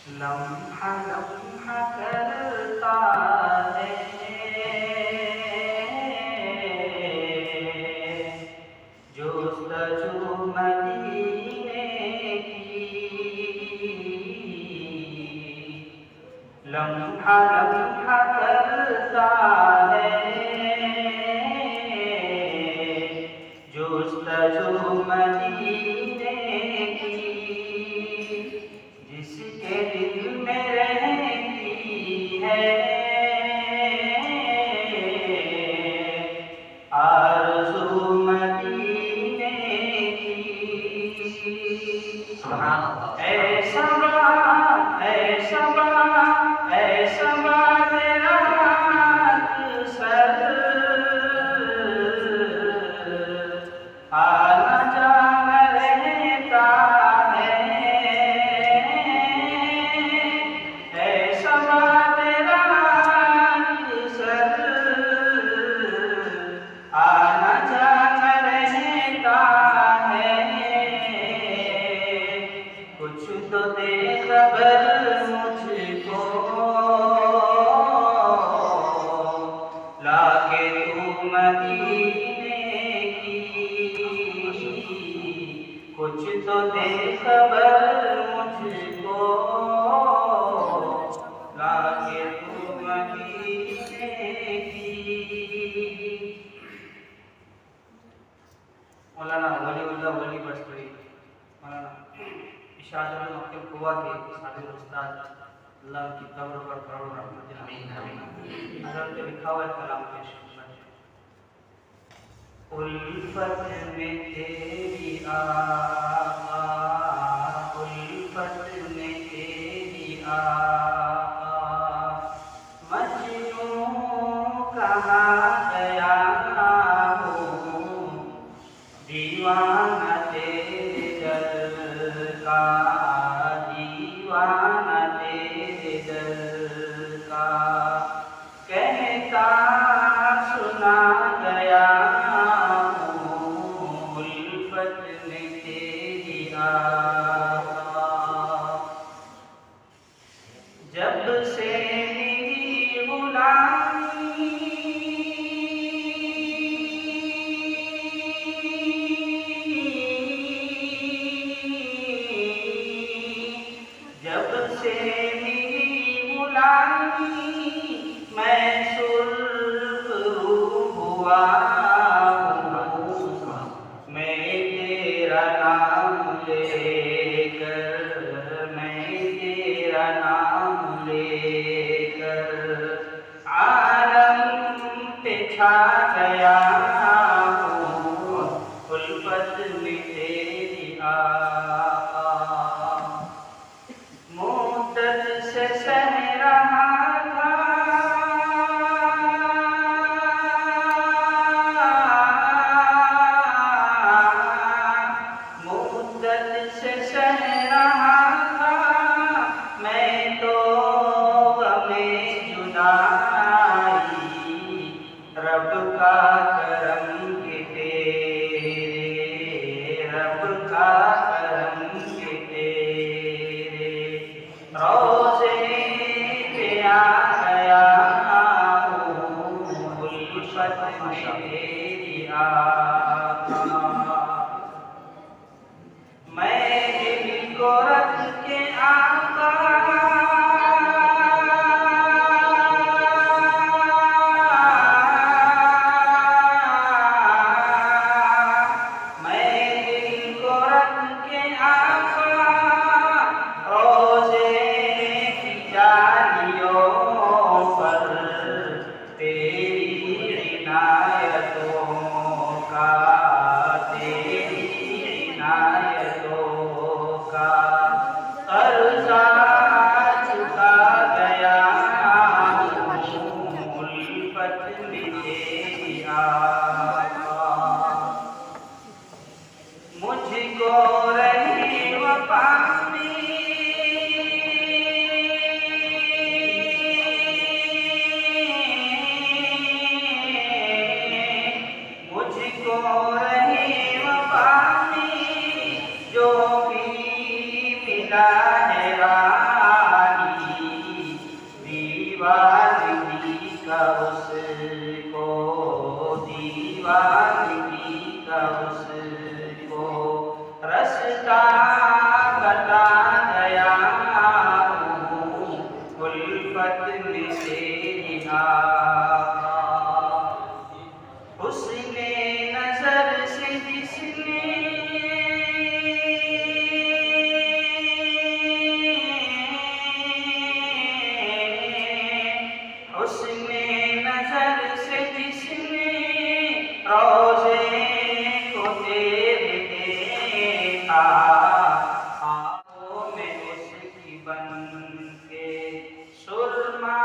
लम्हा लम्हा करता है जोस्तजू मदीने की। लम्हा लम्हा करता है जोस्तजू मदीने की। जिसके दिल में रहती है आरज़ू मदीने की। ऐसा तेरा सर आना जाना रहता है। ऐसा तेरा सर आना जाना रहता है। कुछ तो दे खबर मुझको लाके तू मदीने की। कुछ तो दे खबर मुझको लाके तू मदीने की। मौलाना वलीउल्लाह वली बस्ती मौलाना इशाअतुल मकतूब कुवा के साबिर उस्ताद अल्लाह की कब्र पर करोड़ों रहमत आमीन। हज़रत लिखा हुआ कलाम पेश उल्फत में तेरी आका, उल्फत में तेरी आका, मजनू कहाँ गया हूँ दीवाना तेरे दर का, दीवाना तेरे दर का। कहता सुना गया हूँ उल्फत में तेरी आका। जब से मेरी गुलामी जब से मेरी गुलामी मैं सुर्ख़रू हुआ हूँ। मैं तेरा नाम लेकर, मैं तेरा नाम लेकर आलम पे छा गया हूँ उल्फत में तेरी आका। मुद्दत से सह रहा था मुद्दत से सह रहा था मैं तो गमे जुदाई। रब का करम के तेरे, रब का करम के तेरे रोज़े पे आ गया हूँ उल्फत में तेरी आका। मैं दिल को रख के आका मैं दिल को रख के आका रोज़े के सुरमा